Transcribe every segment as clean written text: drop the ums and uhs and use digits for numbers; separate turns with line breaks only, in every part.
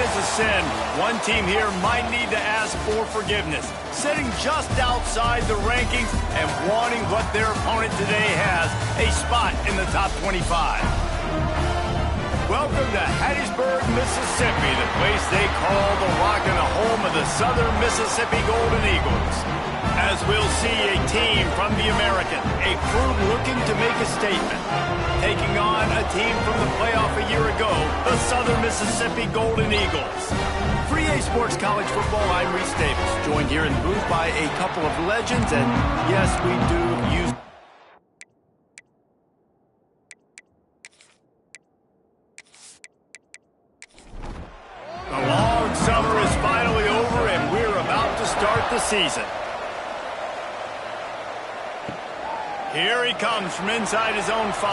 is a sin, one team here might need to ask for forgiveness, sitting just outside the rankings and wanting what their opponent today has, a spot in the top 25. Welcome to Hattiesburg, Mississippi, the place they call the Rock and the home of the Southern Mississippi Golden Eagles. As we'll see a team from the American, a crew looking to make a statement, taking on a team from the playoff a year ago, the Southern Mississippi Golden Eagles. For EA Sports College Football, I'm Reese Davis, joined here in the booth by a couple of legends, and yes, we do use... The long summer is finally over, and we're about to start the season. Here he comes from inside his own 5.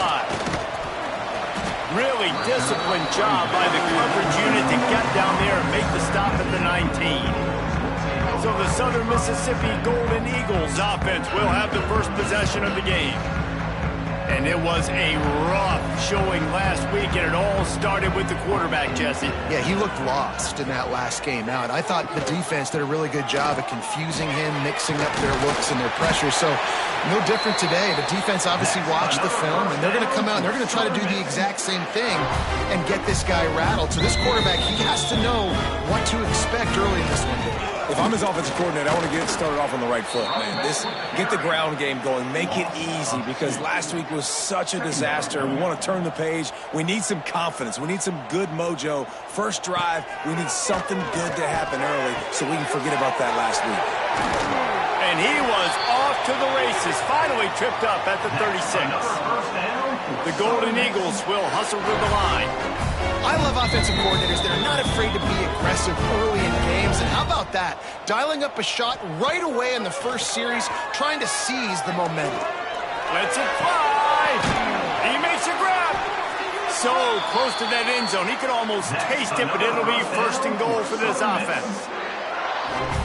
Really disciplined job by the coverage unit to get down there and make the stop at the 19. So the Southern Mississippi Golden Eagles offense will have the first possession of the game. And it was a rough showing last week, and it all started with the quarterback, Jesse.
Yeah, he looked lost in that last game out. I thought the defense did a really good job of confusing him, mixing up their looks and their pressure. So no different today. The defense obviously watched the film, and they're going to come out and they're going to try to do the exact same thing and get this guy rattled. So this quarterback, he has to know what to expect early in this one.
If I'm his offensive coordinator, I want to get started off on the right foot, man. Get the ground game going. Make it easy, because last week was such a disaster. We want to turn the page. We need some confidence. We need some good mojo. First drive, we need something good to happen early so we can forget about that last week.
And he was off to the races, finally tripped up at the 36. The Golden Eagles will hustle to the line.
I love offensive coordinators that are not afraid to be aggressive early in games. And how about that? Dialing up a shot right away in the first series, trying to seize the momentum.
Lets it fly. He makes a grab. So close to that end zone. He could almost taste it, but it'll be first and goal for this offense.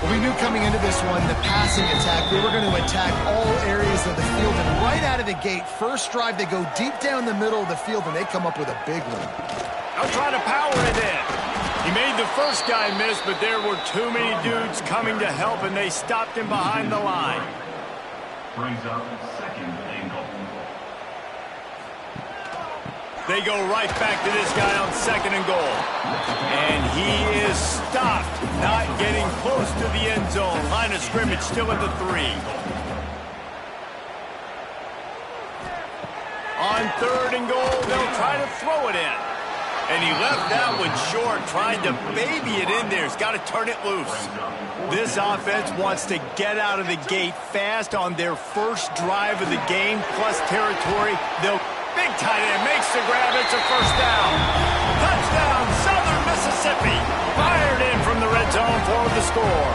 Well, we knew coming into this one, the passing attack, we were going to attack all areas of the field. And right out of the gate, first drive, they go deep down the middle of the field, and they come up with a big one.
They'll try to power it in. He made the first guy miss, but there were too many dudes coming to help, and they stopped him behind the line.
Brings up second and goal.
They go right back to this guy on second and goal. And he is stopped, not getting close to the end zone. Line of scrimmage still at the 3. On third and goal, they'll try to throw it in. And he left that one short, trying to baby it in there. He's got to turn it loose. This offense wants to get out of the gate fast on their first drive of the game, plus territory. They'll... Big tight end makes the grab. It's a first down. Touchdown, Southern Mississippi. Fired in from the red zone for the score.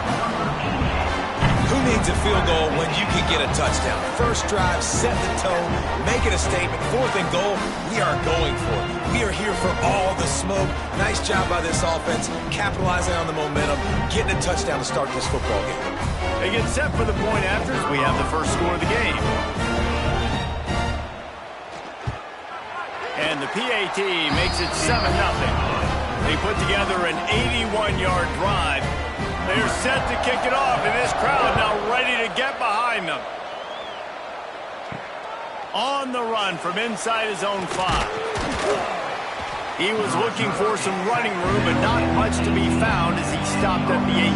Who needs a field goal when you can get a touchdown? First drive, set the tone, make it a statement. Fourth and goal, we are going for it. We are here for all the smoke. Nice job by this offense, capitalizing on the momentum, getting a touchdown to start this football game.
They get set for the point after as we have the first score of the game. And the PAT makes it 7-0. They put together an 81-yard drive. They're set to kick it off, and this crowd now ready to get behind them. On the run from inside his own 5. He was looking for some running room, but not much to be found as he stopped at the 18.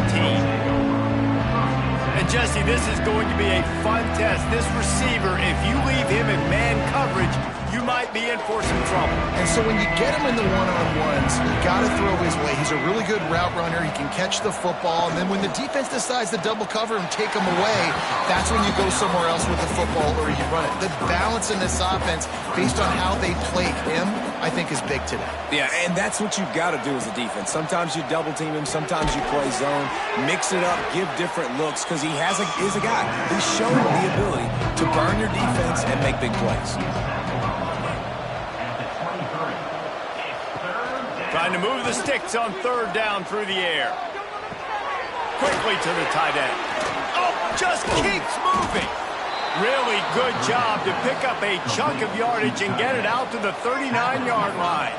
And Jesse, this is going to be a fun test. This receiver, if you leave him in man coverage, you might be in for some trouble.
And so when you get him in the one-on-ones, you got to throw his way. He's a really good route runner. He can catch the football. And then when the defense decides to double cover and take him away, that's when you go somewhere else with the football or you run it. The balance in this offense, based on how they played him, I think is big today.
Yeah, and that's what you've got to do as a defense. Sometimes you double team him, sometimes you play zone, mix it up, give different looks, because he is a guy who's shown the ability to burn your defense and make big plays.
Trying to move the sticks on third down through the air. Quickly to the tight end. Oh, just keeps moving. Really good job to pick up a chunk of yardage and get it out to the 39-yard line.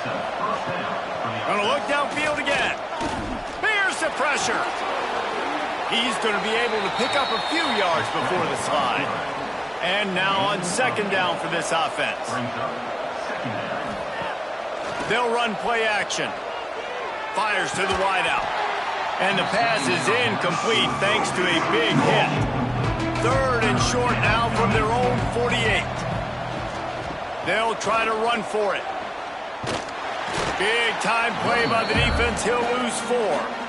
Gonna look downfield again. Here's the pressure. He's going to be able to pick up a few yards before the slide. And now on second down for this offense. They'll run play action. Fires to the wideout. And the pass is incomplete thanks to a big hit. Third and short now from their own 48. They'll try to run for it. Big time play by the defense. He'll lose 4.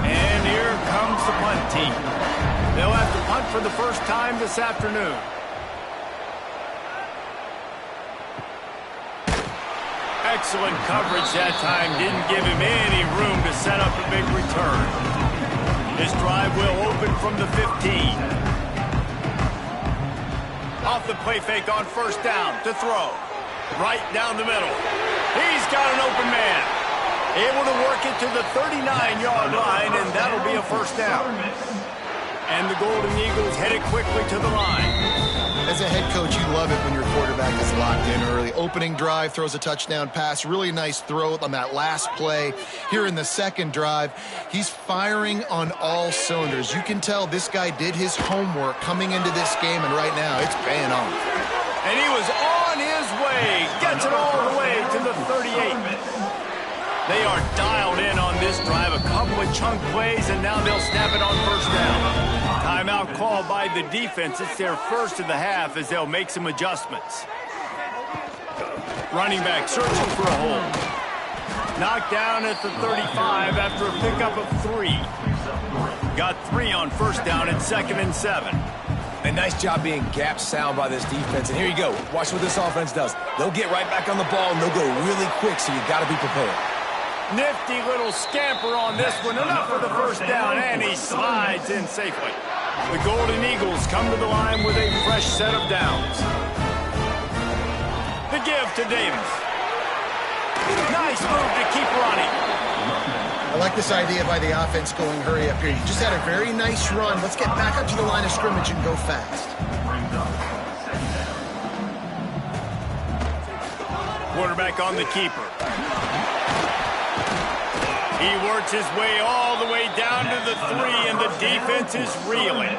And here comes the punt team. They'll have to punt for the first time this afternoon. Excellent coverage that time. Didn't give him any room to set up a big return. This drive will open from the 15. Off the play fake on first down to throw. Right down the middle. He's got an open man. Able to work it to the 39-yard line, and that'll be a first down. And the Golden Eagles headed quickly to the line.
As a head coach, you love it when your quarterback is locked in early. Opening drive, throws a touchdown pass. Really nice throw on that last play. Here in the second drive, he's firing on all cylinders. You can tell this guy did his homework coming into this game, and right now it's paying off.
And he was on his way. Gets it all the way to the 38. They are dialed in on this drive. A couple of chunk plays, and now they'll snap it on first down. Timeout called by the defense. It's their first of the half as they'll make some adjustments. Running back searching for a hole. Knocked down at the 35 after a pickup of 3. Got 3 on first down at 2nd and 7.
A nice job being gap sound by this defense. And here you go. Watch what this offense does. They'll get right back on the ball, and they'll go really quick, so you got to be prepared.
Nifty little scamper on this one. Enough for the first down, and he slides in safely. The Golden Eagles come to the line with a fresh set of downs. The give to Davis. Nice move to keep running.
I like this idea by the offense going hurry up here. You just had a very nice run. Let's get back up to the line of scrimmage and go fast.
Quarterback on the keeper. He works his way all the way down to the 3, and the defense is reeling.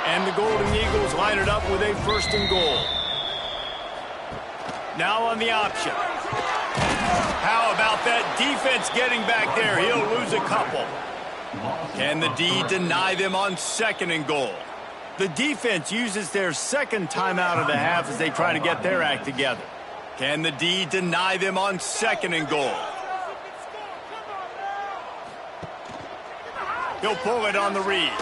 And the Golden Eagles line it up with a 1st and goal. Now on the option. How about that defense getting back there? He'll lose a couple. Can the D deny them on 2nd and goal? The defense uses their second timeout of the half as they try to get their act together. Can the D deny them on 2nd and goal? He'll pull it on the read.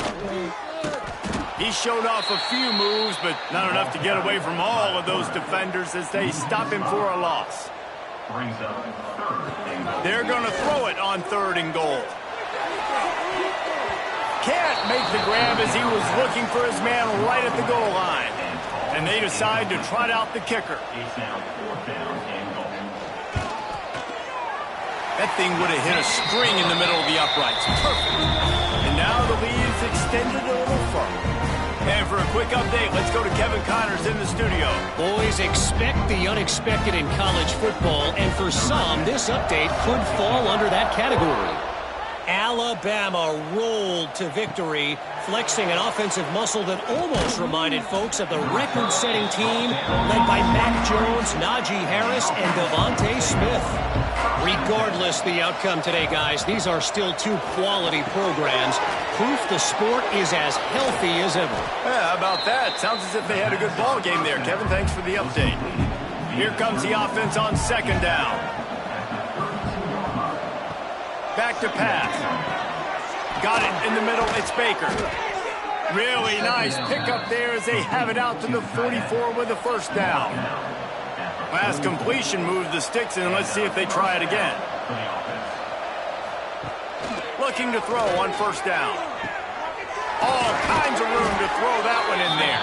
He showed off a few moves, but not enough to get away from all of those defenders as they stop him for a loss. They're going to throw it on 3rd and goal. Can't make the grab as he was looking for his man right at the goal line. And they decide to trot out the kicker. That thing would have hit a string in the middle of the uprights. Perfect. And now the lead is extended a little further. And for a quick update, let's go to Kevin Connors in the studio.
Boys, expect the unexpected in college football, and for some, this update could fall under that category. Alabama rolled to victory, flexing an offensive muscle that almost reminded folks of the record-setting team led by Mac Jones, Najee Harris, and Devontae Smith. Regardless the outcome today, guys, these are still 2 quality programs. Proof the sport is as healthy as ever.
Yeah, how about that? Sounds as if they had a good ball game there. Kevin, thanks for the update. Here comes the offense on 2nd down. Back to pass. Got it in the middle. It's Baker. Really nice pickup there as they have it out to the 44 with the 1st down. Last completion moved the sticks in. Let's see if they try it again. Looking to throw on 1st down. All kinds of room to throw that one in there.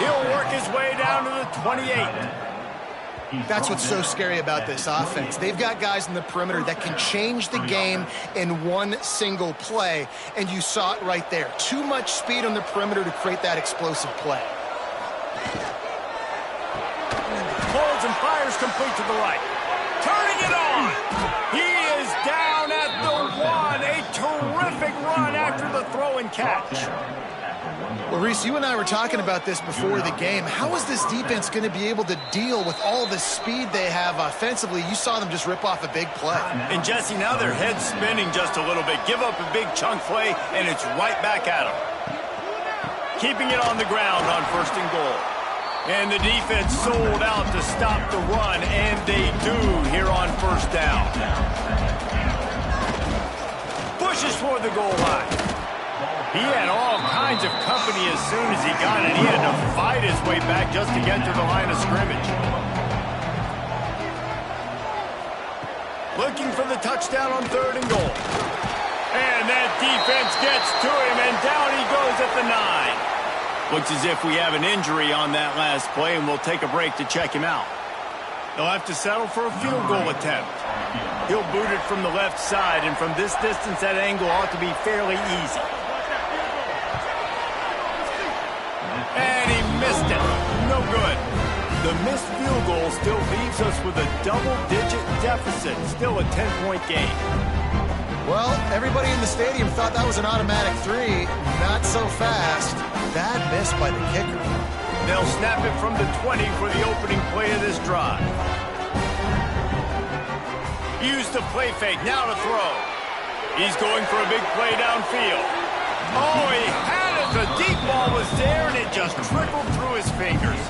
He'll work his way down to the 28.
That's what's so scary about this offense. They've got guys in the perimeter that can change the game in one single play, and you saw it right there. Too much speed on the perimeter to create that explosive play.
Holds and fires complete to the right. Turns throw and catch.
Well, Reese, you and I were talking about this before the game. How is this defense going to be able to deal with all the speed they have offensively? You saw them just rip off a big play.
And, Jesse, now their head's spinning just a little bit. Give up a big chunk play, and it's right back at them. Keeping it on the ground on 1st and goal. And the defense sold out to stop the run, and they do here on 1st down. Pushes for the goal line. He had all kinds of company as soon as he got it. He had to fight his way back just to get to the line of scrimmage. Looking for the touchdown on 3rd and goal. And that defense gets to him, and down he goes at the 9. Looks as if we have an injury on that last play, and we'll take a break to check him out. He'll have to settle for a field goal attempt. He'll boot it from the left side, and from this distance, that angle ought to be fairly easy. And he missed it. No good. The missed field goal still leaves us with a double-digit deficit. Still a 10-point game.
Well, everybody in the stadium thought that was an automatic 3. Not so fast. Bad miss by the kicker.
They'll snap it from the 20 for the opening play of this drive. Use the play fake. Now to throw. He's going for a big play downfield. Oh, he had it. The deep ball was there, and it just trickled through his fingers.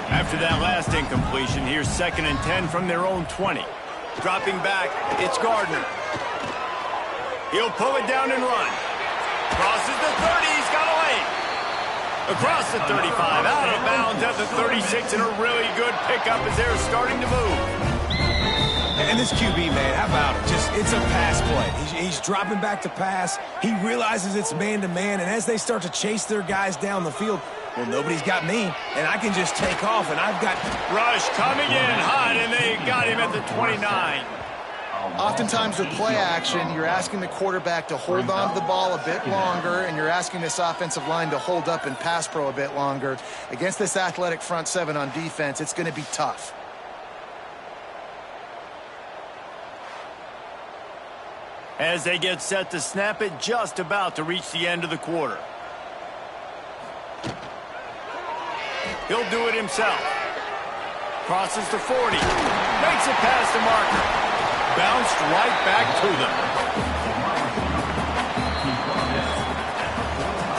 After that last incompletion, here's 2nd and 10 from their own 20. Dropping back, it's Gardner. He'll pull it down and run. Crosses the 30, he's got a lane. Across the 35, out of bounds at the 36, and a really good pickup as they're starting to move.
And this QB, man, how about it? It's a pass play. He's dropping back to pass. He realizes it's man-to-man, and as they start to chase their guys down the field, well, nobody's got me, and I can just take off, and I've got...
Rush coming in hot, and they got him at the 29.
Oftentimes with play action, you're asking the quarterback to hold on to the ball a bit longer, and you're asking this offensive line to hold up and pass pro a bit longer. Against this athletic front 7 on defense, it's going to be tough.
As they get set to snap it, just about to reach the end of the quarter. He'll do it himself. Crosses the 40. Makes it past the marker. Bounced right back to them.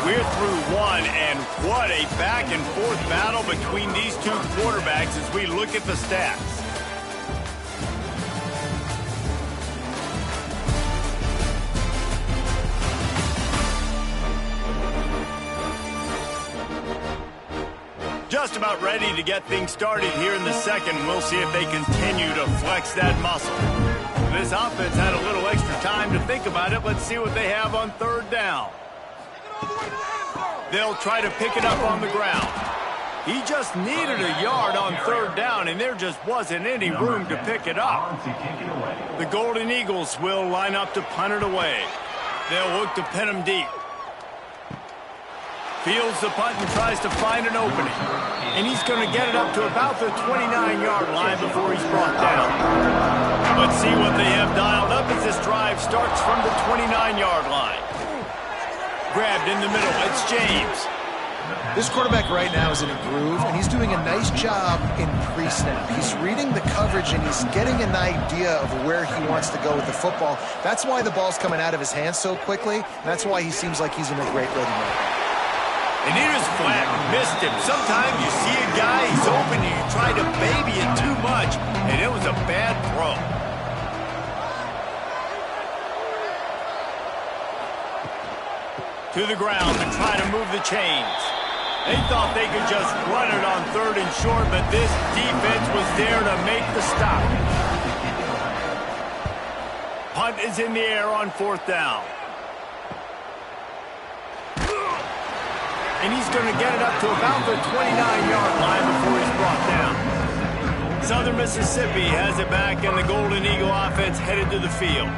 We're through one, and what a back-and-forth battle between these two quarterbacks as we look at the stats. Just about ready to get things started here in the second. We'll see if they continue to flex that muscle. This offense had a little extra time to think about it. Let's see what they have on 3rd down. They'll try to pick it up on the ground. He just needed a yard on 3rd down, and there just wasn't any room to pick it up. The Golden Eagles will line up to punt it away. They'll look to pin him deep. Fields the punt and tries to find an opening. And he's going to get it up to about the 29-yard line before he's brought down. Let's see what they have dialed up as this drive starts from the 29-yard line. Grabbed in the middle. It's James.
This quarterback right now is in a groove, and he's doing a nice job in pre-snap. He's reading the coverage, and he's getting an idea of where he wants to go with the football. That's why the ball's coming out of his hands so quickly, and that's why he seems like he's in a great rhythm right now.
And he just flat missed him. Sometimes you see a guy, he's open, and you try to baby it too much, and it was a bad throw. To the ground to try to move the chains. They thought they could just run it on 3rd and short, but this defense was there to make the stop. Punt is in the air on 4th down. And he's going to get it up to about the 29-yard line before he's brought down. Southern Mississippi has it back, and the Golden Eagle offense headed to the field.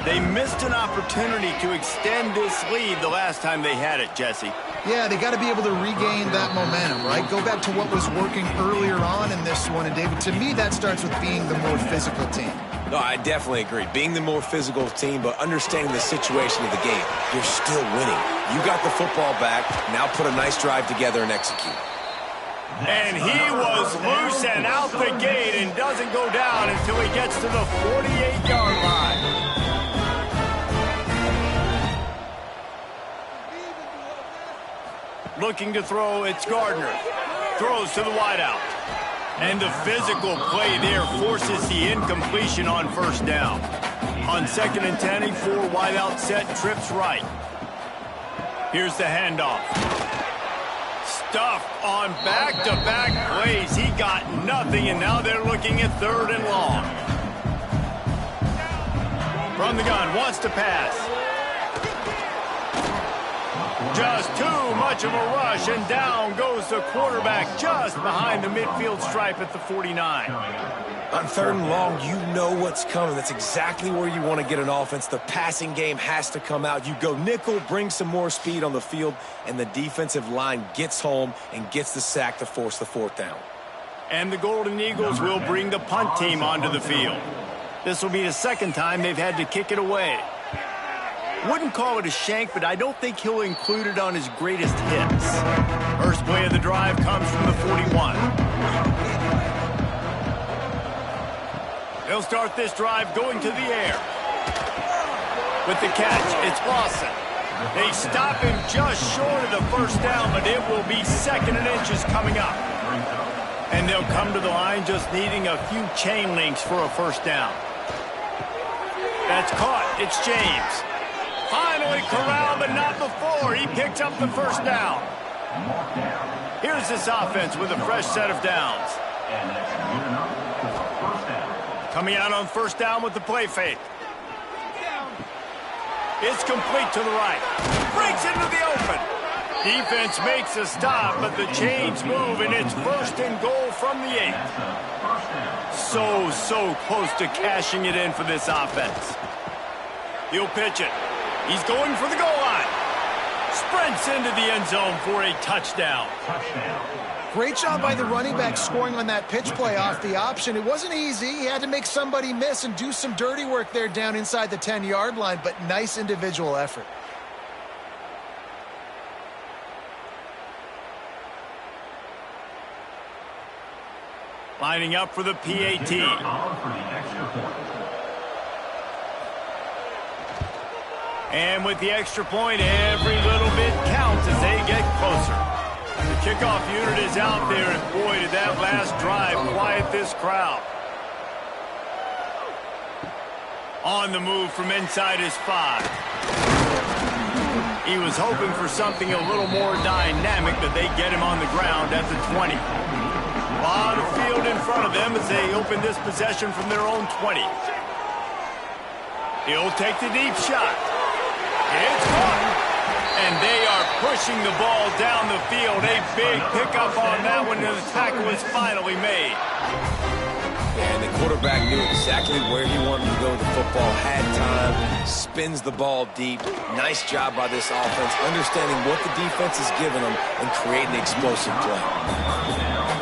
They missed an opportunity to extend this lead the last time they had it, Jesse.
Yeah, they got to be able to regain that momentum, right? Go back to what was working earlier on in this one. And, David, to me, that starts with being the more physical team.
No, I definitely agree. Being the more physical team, but understanding the situation of the game, you're still winning. You got the football back. Now put a nice drive together and execute.
And he was loose and out the gate and doesn't go down until he gets to the 48-yard line. Looking to throw, it's Gardner. Throws to the wideout. And the physical play there forces the incompletion on first down. On 2nd and 10, a 4 wideout set, trips right. Here's the handoff. Stuffed on back-to-back plays. He got nothing, and now they're looking at 3rd and long. From the gun, wants to pass. Just too much of a rush, and down goes the quarterback just behind the midfield stripe at the 49.
On 3rd and long, you know what's coming. That's exactly where you want to get an offense. The passing game has to come out. You go nickel, bring some more speed on the field, and the defensive line gets home and gets the sack to force the 4th down.
And the Golden Eagles will bring the punt team onto the field. This will be the 2nd time they've had to kick it away. Wouldn't call it a shank, but I don't think he'll include it on his greatest hits. First play of the drive comes from the 41. They'll start this drive going to the air. With the catch, it's Lawson. They stop him just short of the 1st down, but it will be 2nd and inches coming up. And they'll come to the line just needing a few chain links for a 1st down. That's caught. It's James. Finally corralled, but not before. He picks up the 1st down. Here's this offense with a fresh set of downs. Coming out on 1st down with the play fake. It's complete to the right. Breaks into the open. Defense makes a stop, but the chains move, and it's 1st and goal from the 8. So close to cashing it in for this offense. He'll pitch it. He's going for the goal line. Sprints into the end zone for a touchdown.
Great job by the running back scoring on that pitch play off the option. It wasn't easy. He had to make somebody miss and do some dirty work there down inside the 10-yard line, but nice individual effort.
Lining up for the PAT. And with the extra point, every little bit counts as they get closer. The kickoff unit is out there, and boy, did that last drive quiet this crowd. On the move from inside his 5. He was hoping for something a little more dynamic, but they get him on the ground at the 20. A lot of field in front of them as they open this possession from their own 20. He'll take the deep shot. It's caught. And they are pushing the ball down the field. A big pickup on that one, and the tackle was finally made.
And the quarterback knew exactly where he wanted to go with the football, had time, spins the ball deep. Nice job by this offense, understanding what the defense is giving them and creating an explosive play.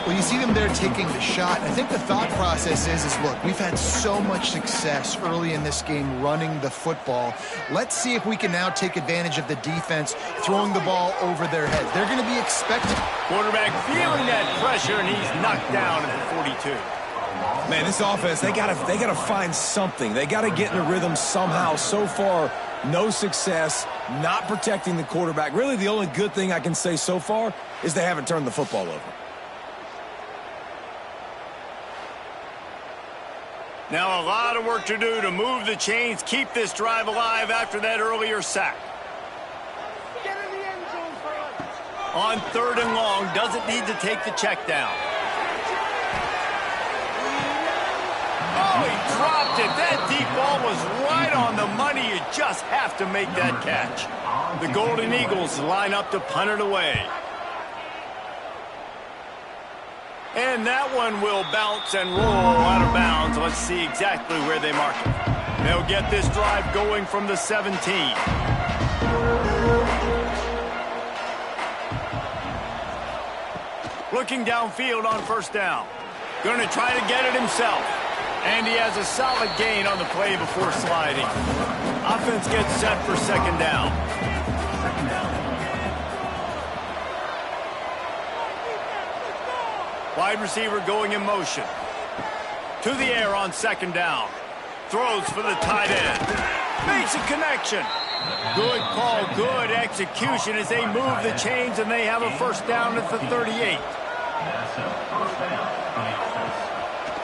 Well, you see them there taking the shot. I think the thought process is look, we've had so much success early in this game running the football. Let's see if we can now take advantage of the defense throwing the ball over their head. They're going to be expecting.
Quarterback feeling that pressure, and he's knocked down at the 42.
Man, this offense, they gotta find something. They gotta get in a rhythm somehow. So far, no success, not protecting the quarterback. Really, the only good thing I can say so far is they haven't turned the football over.
Now a lot of work to do to move the chains, keep this drive alive after that earlier sack. On 3rd and long, doesn't need to take the check down. Oh, he dropped it. That deep ball was right on the money. You just have to make that catch. The Golden Eagles line up to punt it away. And that one will bounce and roll out of bounds. Let's see exactly where they mark it. They'll get this drive going from the 17. Looking downfield on 1st down. Going to try to get it himself. And he has a solid gain on the play before sliding. Offense gets set for second down. Wide receiver going in motion. To the air on second down. Throws for the tight end. Makes a connection. Good call, good execution as they move the chains and they have a first down at the 38.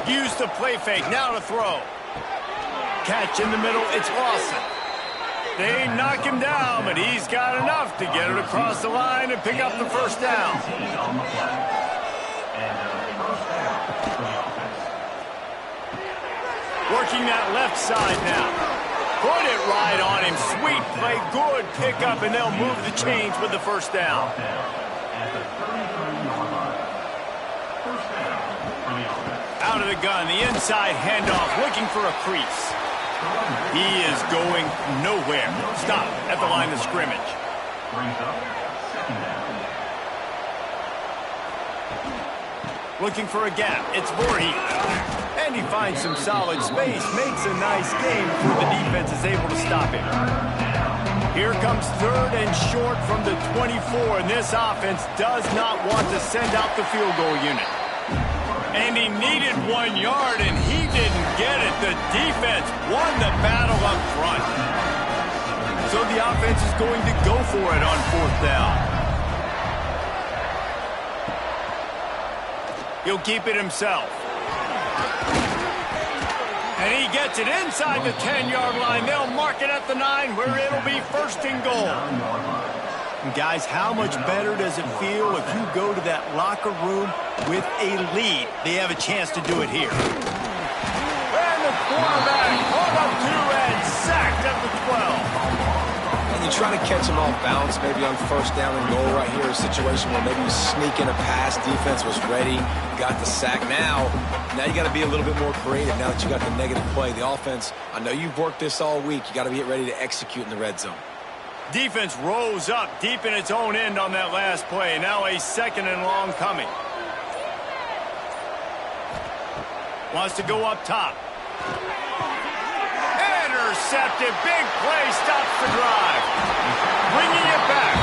Use the play fake, now to throw. Catch in the middle, it's Lawson. They knock him down, but he's got enough to get it across the line and pick up the first down. Working that left side now. Put it right on him. Sweet play, good pickup, and they'll move the chains with the first down. Out of the gun, the inside handoff, looking for a crease. He is going nowhere. Stop at the line of scrimmage. Looking for a gap. It's Voorhees. And he finds some solid space, makes a nice game before the defense is able to stop him. Here comes third and short from the 24, and this offense does not want to send out the field goal unit. And he needed 1 yard, and he didn't get it. The defense won the battle up front. So the offense is going to go for it on fourth down. He'll keep it himself. And he gets it inside the 10-yard line. They'll mark it at the 9 where it'll be first and goal. And guys, how much better does it feel if you go to that locker room with a lead? They have a chance to do it here. And the quarterback caught up to and sacked at the 12.
And you try to catch him off balance, maybe on first down and goal right here, a situation where maybe you sneak in a pass, defense was ready, got the sack. Now you got to be a little bit more creative now that you got the negative play. The offense, I know you've worked this all week. You got to get ready to execute in the red zone.
Defense rose up deep in its own end on that last play. Now a second and long coming. Wants to go up top. Intercepted. Big play. Stops the drive. Bringing it back.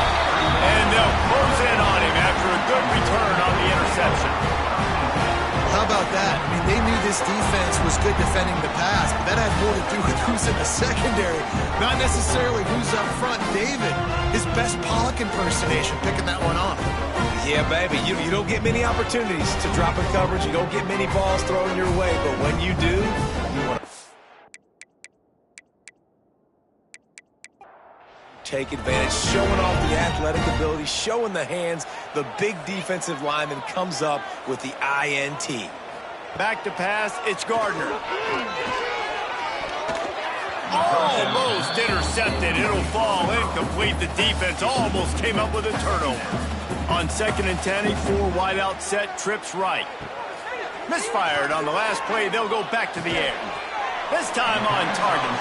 And they'll close in on him after a good return on the interception.
How about that? I mean, they knew this defense was good defending the pass, but that had more to do with who's in the secondary, not necessarily who's up front. David, his best Pollock impersonation, picking that one off.
Yeah, baby, you don't get many opportunities to drop in coverage. You don't get many balls thrown your way, but when you do, you want to take advantage, showing off the athletic ability, showing the hands. The big defensive lineman comes up with the INT.
Back to pass, it's Gardner. Almost intercepted. It'll fall incomplete. The defense almost came up with a turnover. On 2nd and 10, a 4-wideout set, trips right. Misfired on the last play. They'll go back to the air. This time on target.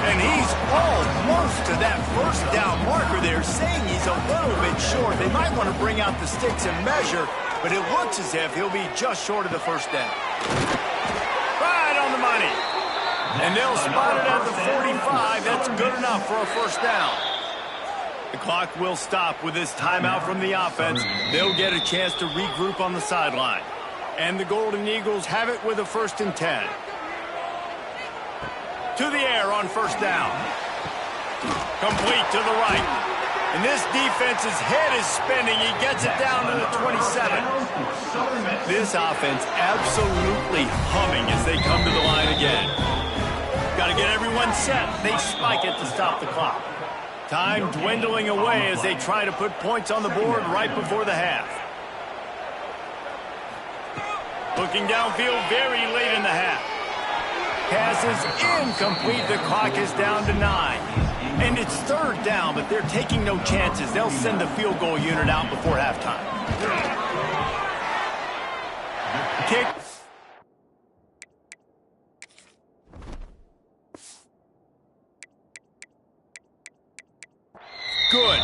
And he's almost to that first down marker there, saying he's a little bit short. They might want to bring out the sticks and measure, but it looks as if he'll be just short of the first down. Right on the money. And they'll spot it at the 45. That's good enough for a first down. The clock will stop with this timeout from the offense. They'll get a chance to regroup on the sideline. And the Golden Eagles have it with a 1st and 10. To the air on first down. Complete to the right. And this defense's head is spinning. He gets it down to the 27. This offense absolutely humming as they come to the line again. Got to get everyone set. They spike it to stop the clock. Time dwindling away as they try to put points on the board right before the half. Looking downfield very late in the half. Pass is incomplete. The clock is down to 9. And it's 3rd down, but they're taking no chances. They'll send the field goal unit out before halftime. Kick. Good.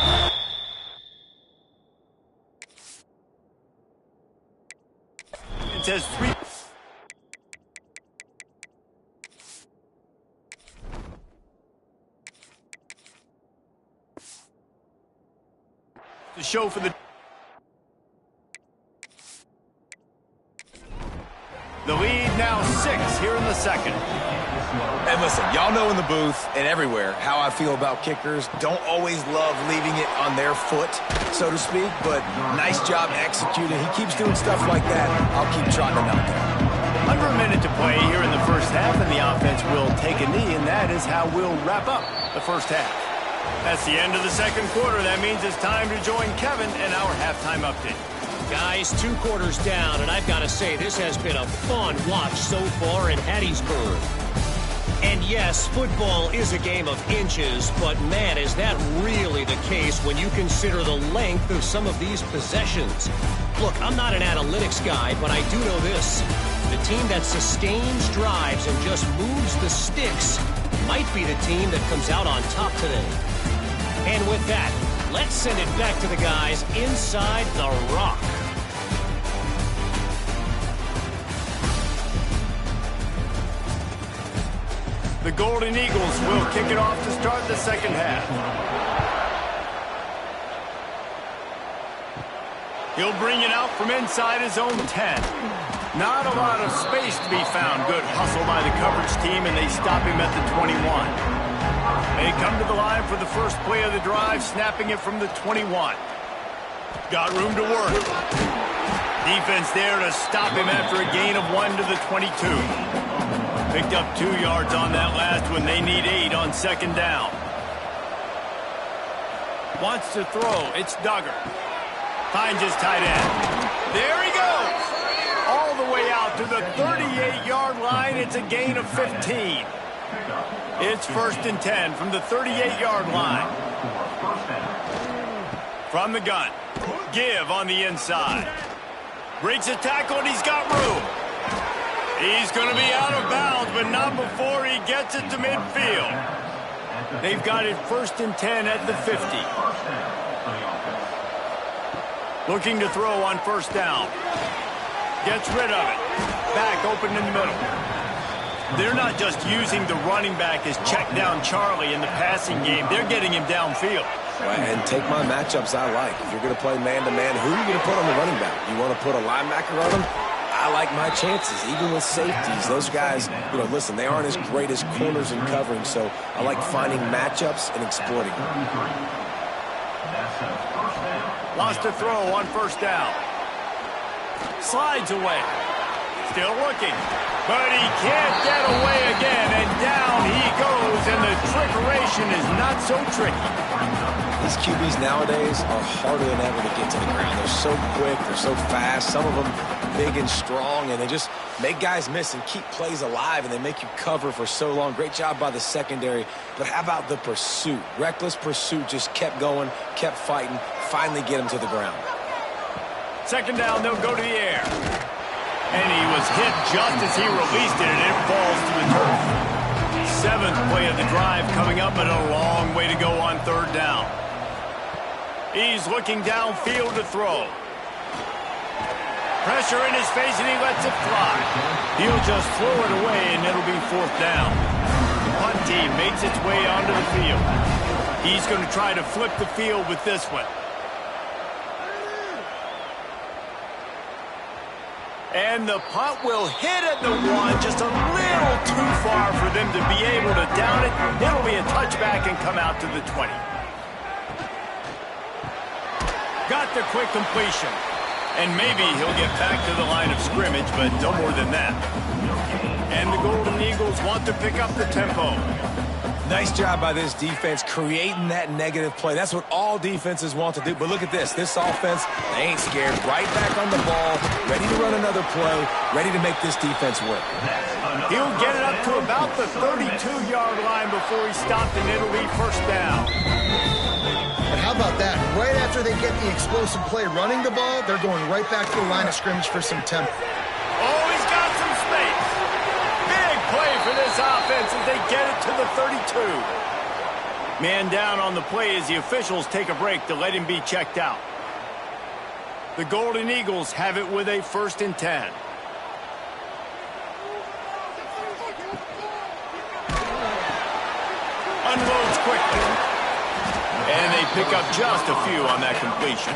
It says 3. to show for the lead now 6 here in the second.
And listen, y'all know in the booth and everywhere how I feel about kickers. Don't always love leaving it on their foot, so to speak, but nice job executing. He keeps doing stuff like that. I'll keep trying to knock it.
Under a minute to play here in the first half, and the offense will take a knee, and that is how we'll wrap up the first half. That's the end of the second quarter. That means it's time to join Kevin and our halftime update.
Guys, 2 quarters down, and I've got to say, this has been a fun watch so far in Hattiesburg. And yes, football is a game of inches, but man, is that really the case when you consider the length of some of these possessions. Look, I'm not an analytics guy, but I do know this. The team that sustains drives and just moves the sticks might be the team that comes out on top today. And with that, let's send it back to the guys inside the Rock.
The Golden Eagles will kick it off to start the second half. He'll bring it out from inside his own 10. Not a lot of space to be found. Good hustle by the coverage team, and they stop him at the 21. They come to the line for the first play of the drive, snapping it from the 21. Got room to work. Defense there to stop him after a gain of 1 to the 22. Picked up 2 yards on that last one. They need 8 on second down. Wants to throw. It's Duggar. Finds his tight end. There he goes. All the way out to the 38-yard line. It's a gain of 15. It's 1st and 10 from the 38-yard line. From the gun. Give on the inside. Breaks a tackle, and he's got room. He's going to be out of bounds, but not before he gets it to midfield. They've got it 1st and 10 at the 50. Looking to throw on 1st down. Gets rid of it. Back open in the middle. They're not just using the running back as check down Charlie in the passing game. They're getting him downfield.
And take my matchups I like. If you're going to play man-to-man, who are you going to put on the running back? You want to put a linebacker on him? I like my chances, even with safeties. Those guys, listen, they aren't as great as corners and covering, so I like finding matchups and exploiting them.
Wants to throw on 1st down. Slides away. Still looking. But he can't get away again, and down he goes, and the trickeration is not so tricky.
These QBs nowadays are harder than ever to get to the ground. They're so quick, they're so fast, some of them big and strong, and they just make guys miss and keep plays alive, and they make you cover for so long. Great job by the secondary, but how about the pursuit? Reckless pursuit, just kept going, kept fighting, finally get him to the ground.
Second down, they'll go to the air. And he was hit just as he released it, and it falls to the turf. 7th play of the drive coming up, but a long way to go on 3rd down. He's looking downfield to throw. Pressure in his face, and he lets it fly. He'll just throw it away, and it'll be 4th down. The punt team makes its way onto the field. He's going to try to flip the field with this one. And the punt will hit at the 1, just a little too far for them to be able to down it. It'll be a touchback and come out to the 20. Got the quick completion. And maybe he'll get back to the line of scrimmage, but no more than that. And the Golden Eagles want to pick up the tempo.
Nice job by this defense creating that negative play. That's what all defenses want to do. But look at this. This offense, they ain't scared. Right back on the ball, ready to run another play, ready to make this defense work.
He'll get it up to about the 32-yard line before he stopped, and it'll be 1st down.
And how about that? Right after they get the explosive play running the ball, they're going right back to the line of scrimmage for some tempo.
Oh, he's got some space. Big play for this offense as they get it to the 32. Man down on the play as the officials take a break to let him be checked out. The Golden Eagles have it with a 1st and 10. Unloads quickly. And they pick up just a few on that completion.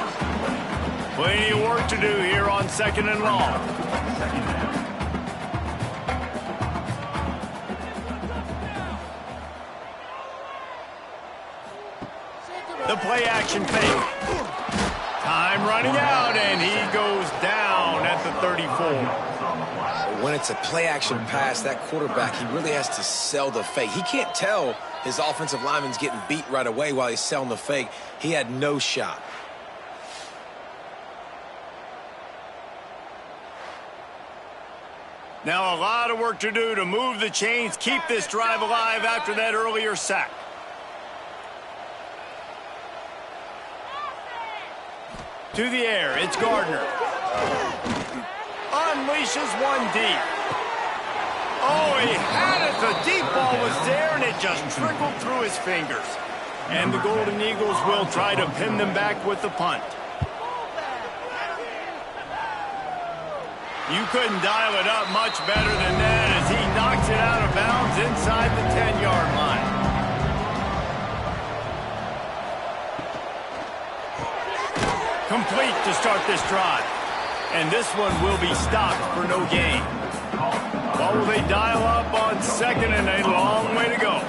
Plenty of work to do here on 2nd and long. The play action fake. Time running out, and he goes down at the 34.
When it's a play-action pass, that quarterback, he really has to sell the fake. He can't tell his offensive lineman's getting beat right away while he's selling the fake. He had no shot.
Now a lot of work to do to move the chains, keep this drive alive after that earlier sack. To the air, it's Gardner. Unleashes one deep. Oh, he had it. The deep ball was there, and it just trickled through his fingers. And the Golden Eagles will try to pin them back with the punt. You couldn't dial it up much better than that as he knocks it out of bounds inside the 10-yard line. Complete to start this drive. And this one will be stopped for no gain. What will they dial up on 2nd and a long way to go?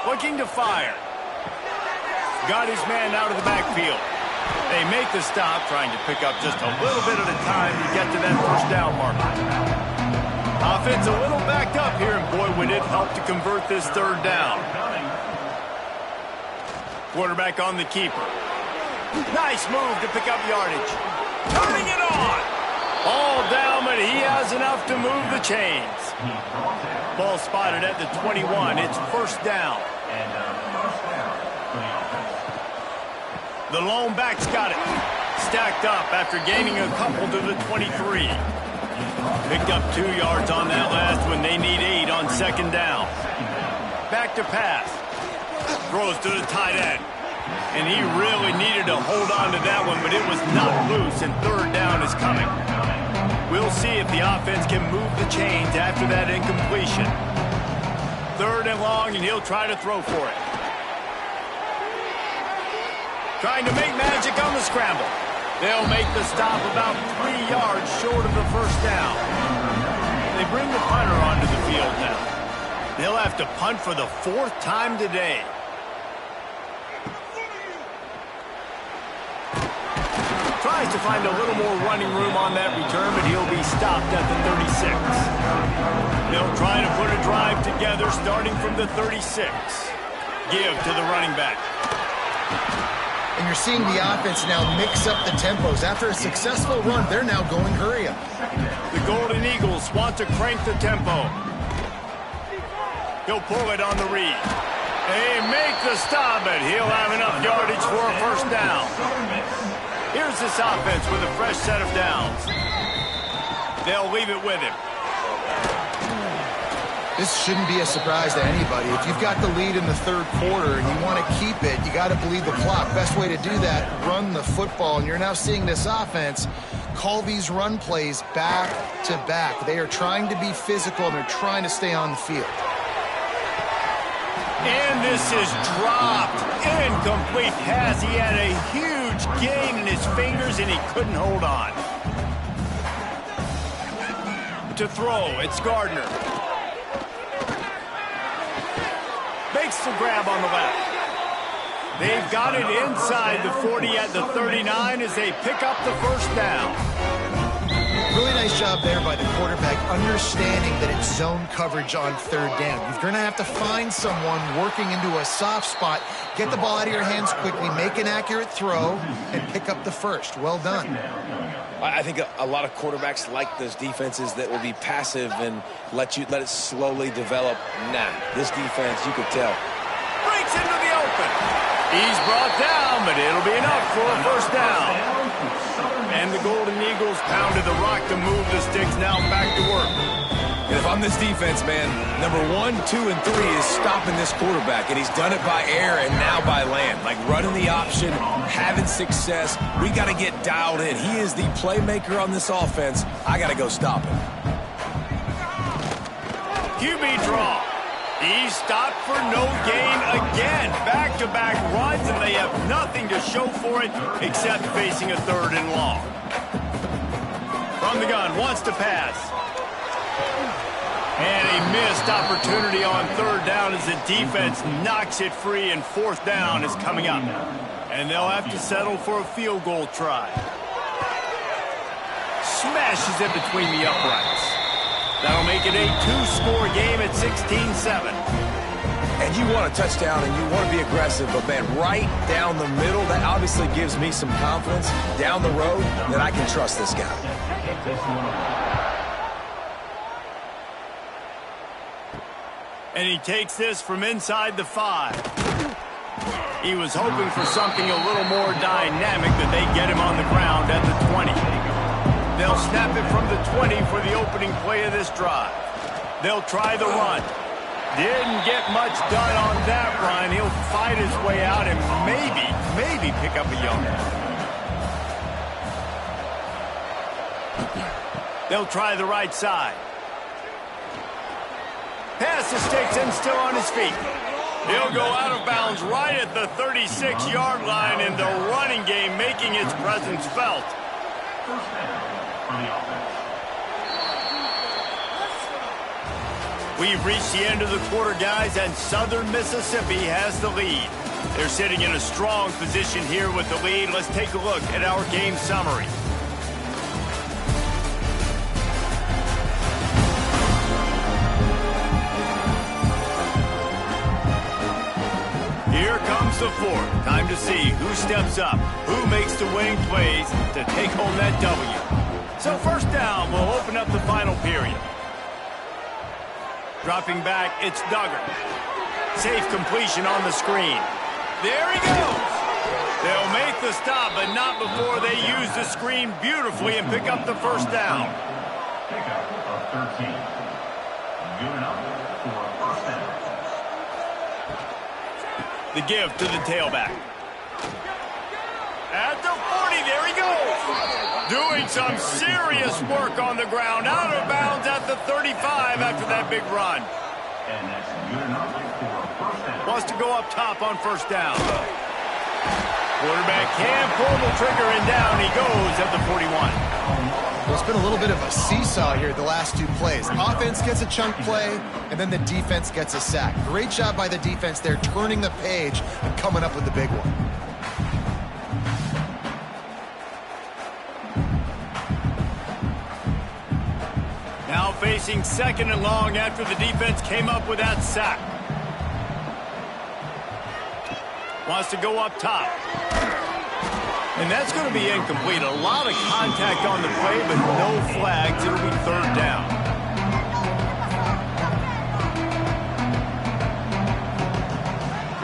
Looking to fire. Got his man out of the backfield. They make the stop, trying to pick up just a little bit at a time to get to that first down marker. Offense a little backed up here, and boy, would it help to convert this 3rd down. Quarterback on the keeper. Nice move to pick up yardage. Turning it on. All down, but he has enough to move the chains. Ball spotted at the 21. It's 1st down. The lone back's got it. Stacked up after gaining a couple to the 23. Picked up 2 yards on that last one. They need 8 on 2nd down. Back to pass. Throws to the tight end. And he really needed to hold on to that one, but it was not loose, and 3rd down is coming. We'll see if the offense can move the chains after that incompletion. 3rd and long, and he'll try to throw for it. Trying to make magic on the scramble. They'll make the stop about 3 yards short of the 1st down. They bring the punter onto the field now. They'll have to punt for the 4th time today. Tries to find a little more running room on that return, but he'll be stopped at the 36. They'll try to put a drive together starting from the 36. Give to the running back.
And you're seeing the offense now mix up the tempos. After a successful run, they're now going hurry up.
The Golden Eagles want to crank the tempo. He'll pull it on the read. They make the stop, but he'll have enough yardage for a 1st down. Here's this offense with a fresh set of downs. They'll leave it with him.
This shouldn't be a surprise to anybody. If you've got the lead in the 3rd quarter and you want to keep it, you got to bleed the clock. Best way to do that, run the football. And you're now seeing this offense call these run plays back to back. They are trying to be physical, and they're trying to stay on the field.
And this is dropped. Incomplete pass. He had a huge gain in his fingers, and he couldn't hold on. To throw, it's Gardner. Makes the grab on the left. They've got it inside the 40 at the 39 as they pick up the 1st down.
Really nice job there by the quarterback, understanding that it's zone coverage on 3rd down. You're going to have to find someone working into a soft spot, get the ball out of your hands quickly, make an accurate throw, and pick up the 1st. Well done.
I think a lot of quarterbacks like those defenses that will be passive and let it slowly develop. Nah, this defense, you could tell.
Breaks into the open. He's brought down, but it'll be enough for a 1st down. And the Golden Eagles pounded the rock to move the sticks, now back to work.
And if I'm this defense, man, number 1, 2, and 3 is stopping this quarterback, and he's done it by air and now by land. Like running the option, having success. We got to get dialed in. He is the playmaker on this offense. I got to go stop him.
QB draw. He's stopped for no gain again. Back-to-back runs, and they have nothing to show for it except facing a 3rd and long. From the gun, wants to pass. And a missed opportunity on 3rd down as the defense knocks it free, and 4th down is coming up. And they'll have to settle for a field goal try. Smashes it between the uprights. That'll make it a 2-score game at 16-7.
And you want a touchdown and you want to be aggressive, but, man, right down the middle, that obviously gives me some confidence down the road that I can trust this guy.
And he takes this from inside the 5. He was hoping for something a little more dynamic, but they get him on the ground at the 20. They'll snap it from the 20 for the opening play of this drive. They'll try the run. Didn't get much done on that run. He'll fight his way out and maybe pick up a yard. They'll try the right side. Pass the sticks and still on his feet. He'll go out of bounds right at the 36-yard line, and the running game making its presence felt.
First down for the offense.
We've reached the end of the quarter, guys, and Southern Mississippi has the lead. They're sitting in a strong position here with the lead. Let's take a look at our game summary. Here comes the 4th. Time to see who steps up, who makes the winning plays to take home that W. So 1st down will open up the final period. Dropping back, it's Duggar. Safe completion on the screen. There he goes. They'll make the stop, but not before they use the screen beautifully and pick up the 1st down.
Pickup of 13. Good enough for a 1st down.
The give to the tailback. At the 40, there he goes. Doing some serious work on the ground. Out of bounds at the 35 after that big run.
And that's good enough for a 1st down.
Wants to go up top on 1st down. Quarterback can pull the trigger, and down he goes at the 41.
Well, it's been a little bit of a seesaw here the last 2 plays. Offense gets a chunk play, and then the defense gets a sack. Great job by the defense there, turning the page and coming up with the big one.
Now facing 2nd and long after the defense came up with that sack. Wants to go up top. And that's going to be incomplete. A lot of contact on the play, but no flags. It'll be 3rd down.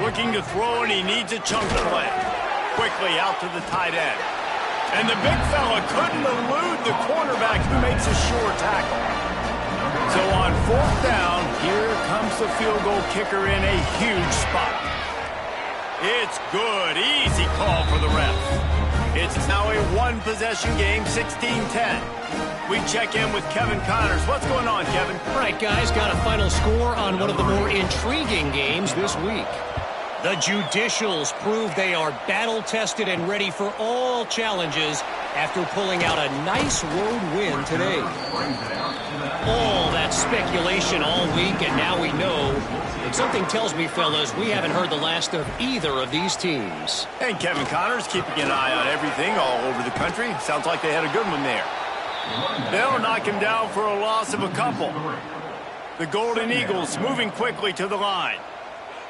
Looking to throw, and he needs a chunk play. Quickly out to the tight end. And the big fella couldn't elude the cornerback who makes a sure tackle. So on 4th down, here comes the field goal kicker in a huge spot. It's good. Easy call for the ref. It's now a 1-possession game, 16-10. We check in with Kevin Connors. What's going on, Kevin?
All right, guys, got a final score on one of the more intriguing games this week. The Judicials prove they are battle-tested and ready for all challenges after pulling out a nice road win today. All that speculation all week, and now we know. But something tells me, fellas, we haven't heard the last of either of these teams.
And Kevin Connors keeping an eye on everything all over the country. Sounds like they had a good one there. They'll knock him down for a loss of a couple. The Golden Eagles moving quickly to the line.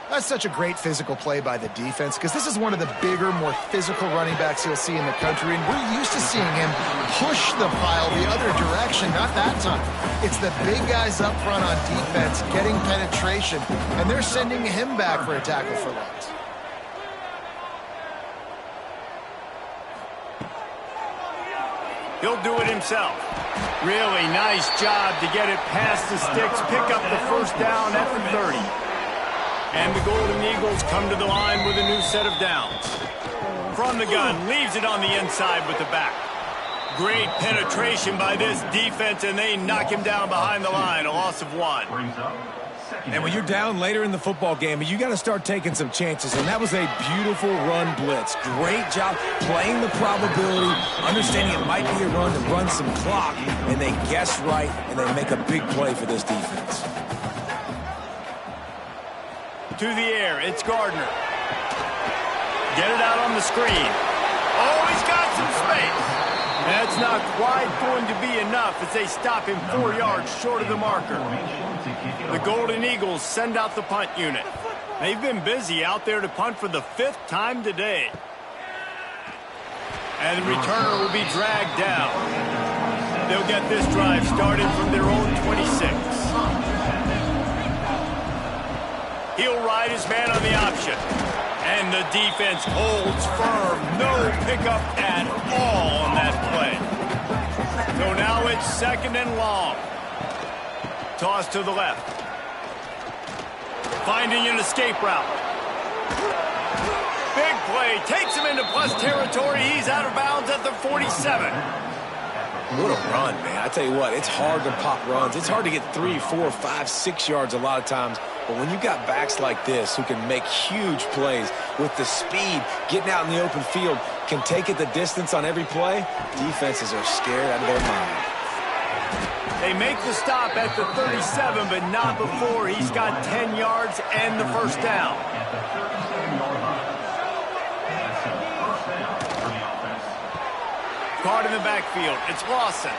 That's such a great physical play by the defense because this is one of the bigger, more physical running backs you'll see in the country, and we're used to seeing him push the pile the other direction. Not that time. It's the big guys up front on defense getting penetration, and they're sending him back for a tackle for loss.
He'll do it himself. Really nice job to get it past the sticks, pick up the 1st down at the 30. And the Golden Eagles come to the line with a new set of downs. From the gun, leaves it on the inside with the back. Great penetration by this defense, and they knock him down behind the line, a loss of 1.
Brings up
And when you're down later in the football game, you got to start taking some chances. And that was a beautiful run blitz. Great job playing the probability, understanding it might be a run to run some clock. And they guess right, and they make a big play for this defense.
To the air, it's Gardner. Get it out on the screen. Oh, he's got some space. That's not quite going to be enough as they stop him 4 yards short of the marker. The Golden Eagles send out the punt unit. They've been busy out there to punt for the 5th time today. And the returner will be dragged down. They'll get this drive started from their own 26. He'll ride his man on the option. And the defense holds firm. No pickup at all on that play. So now it's 2nd and long. Toss to the left. Finding an escape route. Big play. Takes him into plus territory. He's out of bounds at the 47.
What a run, man. I tell you what, it's hard to pop runs. It's hard to get 3, 4, 5, 6 yards a lot of times. But when you got backs like this who can make huge plays with the speed, getting out in the open field, can take it the distance on every play, defenses are scared out of their mind.
They make the stop at the 37, but not before he's got 10 yards and the first down. Caught in the backfield. It's Lawson.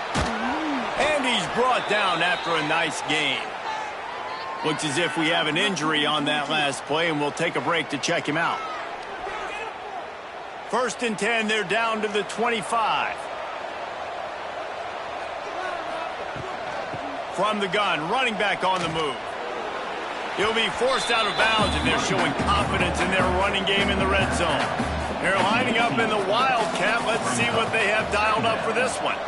And he's brought down after a nice gain. Looks as if we have an injury on that last play, and we'll take a break to check him out. 1st and 10, they're down to the 25. From the gun, running back on the move. He'll be forced out of bounds, and they're showing confidence in their running game in the red zone. They're lining up in the Wildcat. Let's see what they have dialed up for this one.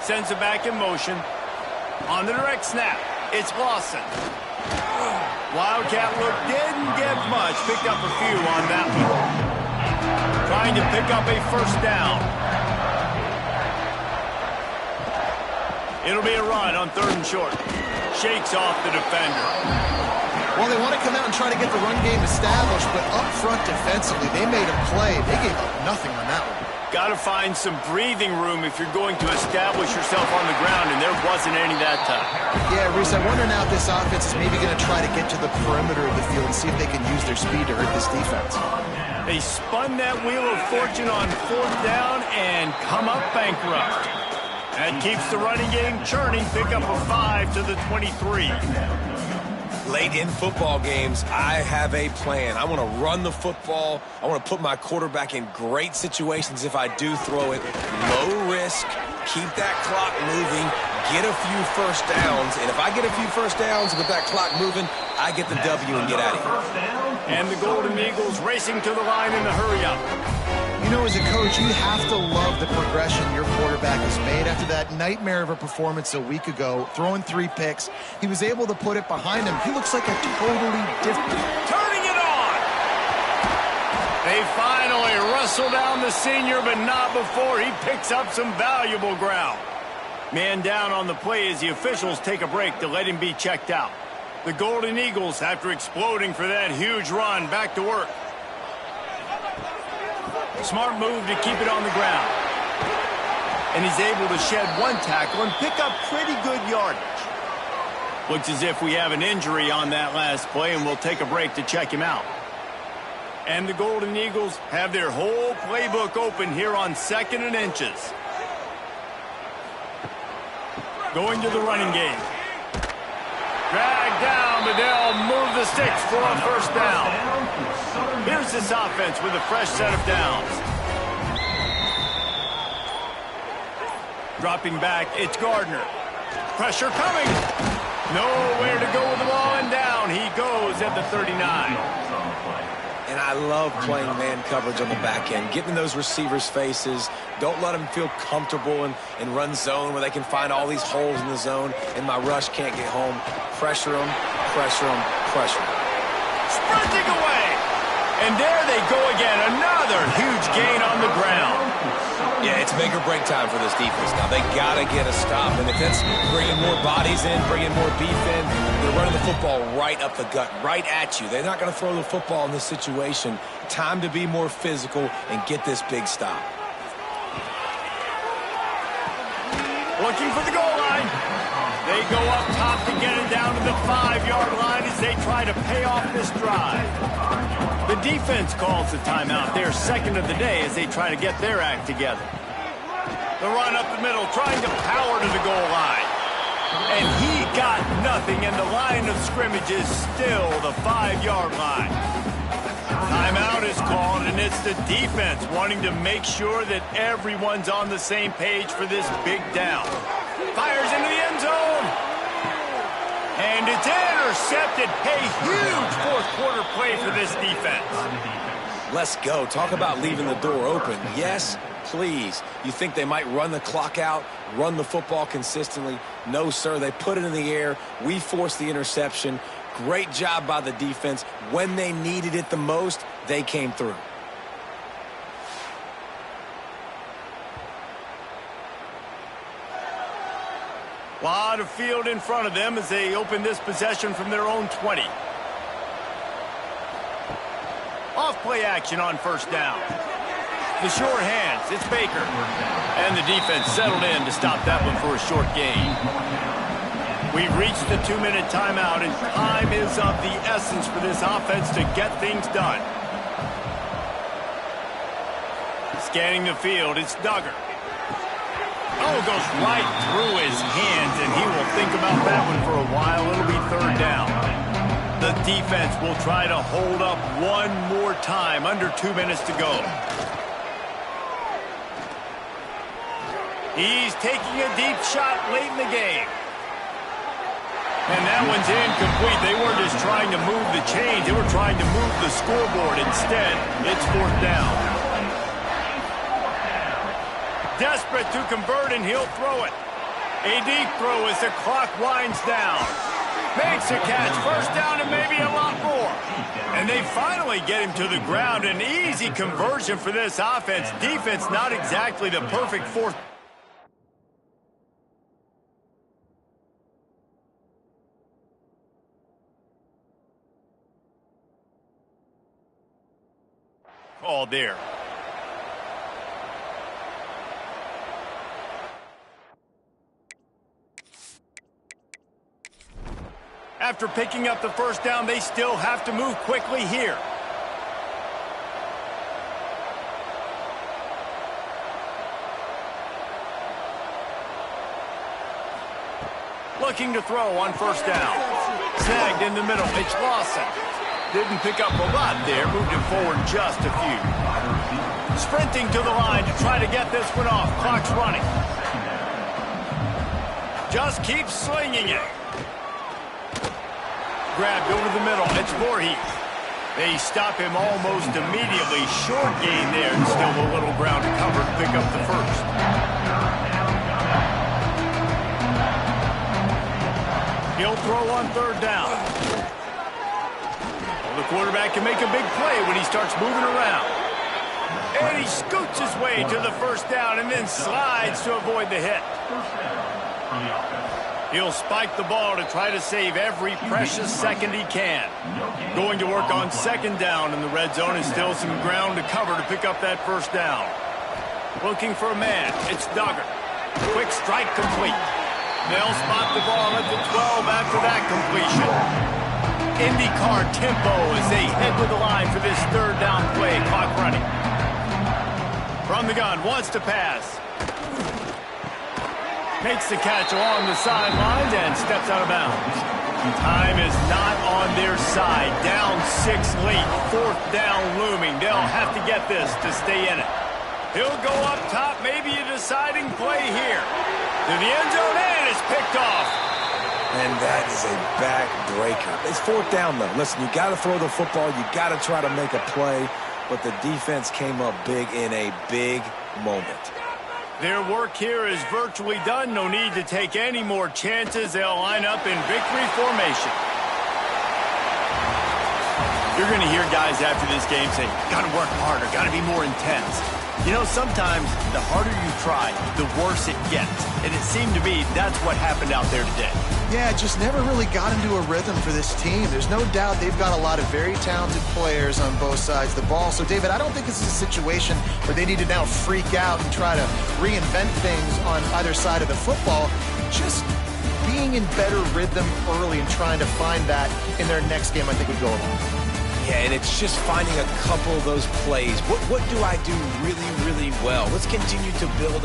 Sends it back in motion. On the direct snap, it's Lawson. Wildcat look didn't get much. Picked up a few on that one. Trying to pick up a first down. It'll be a run on 3rd and short. Shakes off the defender.
Well, they want to come out and try to get the run game established, but up front defensively, they made a play. They gave up nothing on that one.
Got to find some breathing room if you're going to establish yourself on the ground, and there wasn't any that time.
Yeah, Reese, I wonder now if this offense is maybe going to try to get to the perimeter of the field and see if they can use their speed to hurt this defense.
They spun that wheel of fortune on 4th down and come up bankrupt. That keeps the running game churning. Pick up a 5 to the 23.
Late in football games, I have a plan. I want to run the football. I want to put my quarterback in great situations if I do throw it. Low risk, keep that clock moving, get a few first downs. And if I get a few first downs with that clock moving, I get the W and get out of here.
And the Golden Eagles racing to the line in the hurry-up.
You know, as a coach, you have to love the progression your quarterback has made. After that nightmare of a performance a week ago, throwing 3 picks, he was able to put it behind him. He looks like a totally different...
Turning it on! They finally wrestle down the senior, but not before he picks up some valuable ground. Man down on the play as the officials take a break to let him be checked out. The Golden Eagles, after exploding for that huge run, back to work. Smart move to keep it on the ground. And he's able to shed 1 tackle and pick up pretty good yardage. Looks as if we have an injury on that last play, and we'll take a break to check him out. And the Golden Eagles have their whole playbook open here on 2nd and inches. Going to the running game. Drag down, but they'll move the sticks for a first down. Here's this offense with a fresh set of downs. Dropping back, it's Gardner. Pressure coming. Nowhere to go with the ball, and down he goes at the 39.
And I love playing man coverage on the back end, getting in those receivers' faces. Don't let them feel comfortable and run zone where they can find all these holes in the zone, and my rush can't get home. Pressure them, pressure them, pressure them.
Sprinting away. And there they go again. Another huge gain on the ground.
Yeah, it's make or break time for this defense now. They got to get a stop. And if that's bringing more bodies in, bringing more beef in, they're running the football right up the gut, right at you. They're not going to throw the football in this situation. Time to be more physical and get this big stop.
Looking for the goal line. They go up top to get it down to the 5-yard line as they try to pay off this drive. The defense calls the timeout. Their second of the day as they try to get their act together. The run up the middle, trying to power to the goal line. And he got nothing, and the line of scrimmage is still the 5-yard line. Timeout is called, and it's the defense wanting to make sure that everyone's on the same page for this big down. Fires into the end zone. And it's intercepted. A huge fourth-quarter play for this defense.
Let's go. Talk about leaving the door open. Yes, please. You think they might run the clock out, run the football consistently? No, sir. They put it in the air. We forced the interception. Great job by the defense. When they needed it the most, they came through.
A lot of field in front of them as they open this possession from their own 20. Off play action on first down. The short hands, it's Baker. And the defense settled in to stop that one for a short gain. We've reached the 2-minute timeout, and time is of the essence for this offense to get things done. Scanning the field, it's Duggar. Oh, goes right through his hands, and he will think about that one for a while. It'll be third down. The defense will try to hold up one more time, under 2 minutes to go. He's taking a deep shot late in the game. And that one's incomplete. They weren't just trying to move the chains. They were trying to move the scoreboard. Instead, it's fourth down. Desperate to convert, and he'll throw it. A deep throw as the clock winds down. Makes a catch. First down and maybe a lot more. And they finally get him to the ground. An easy conversion for this offense. Defense not exactly the perfect fourth. All there. After picking up the first down, they still have to move quickly here. Looking to throw on first down. Snagged in the middle. It's Lawson. Didn't pick up a lot there. Moved him forward just a few. Sprinting to the line to try to get this one off. Clock's running. Just keeps slinging it. Grabbed over the middle. It's Voorhees. They stop him almost immediately. Short gain there, and still a little ground to cover to pick up the first. He'll throw on third down. Well, the quarterback can make a big play when he starts moving around. And he scoots his way to the first down and then slides to avoid the hit. He'll spike the ball to try to save every precious second he can. Going to work on second down in the red zone, and still some ground to cover to pick up that first down. Looking for a man. It's Duggar. Quick strike complete. They'll spot the ball at the 12 after that completion. IndyCar tempo as they head to the line for this third down play. Clock running. From the gun, wants to pass. Makes the catch along the sidelines and steps out of bounds. Time is not on their side. Down 6 late. Fourth down looming. They'll have to get this to stay in it. He'll go up top. Maybe a deciding play here. To the end zone, and it's picked off.
And that is a backbreaker. It's fourth down, though. Listen, you got to throw the football. You got to try to make a play. But the defense came up big in a big moment.
Their work here is virtually done. No need to take any more chances. They'll line up in victory formation. You're going to hear guys after this game say, got to work harder, got to be more intense. You know, sometimes the harder you try, the worse it gets. And it seemed to me that's what happened out there today.
Yeah, it just never really got into a rhythm for this team. There's no doubt they've got a lot of very talented players on both sides of the ball. So, David, I don't think this is a situation where they need to now freak out and try to reinvent things on either side of the football. Just being in better rhythm early and trying to find that in their next game, I think would go a long way.
Yeah, and it's just finding a couple of those plays. What do I do really, really well? Let's continue to build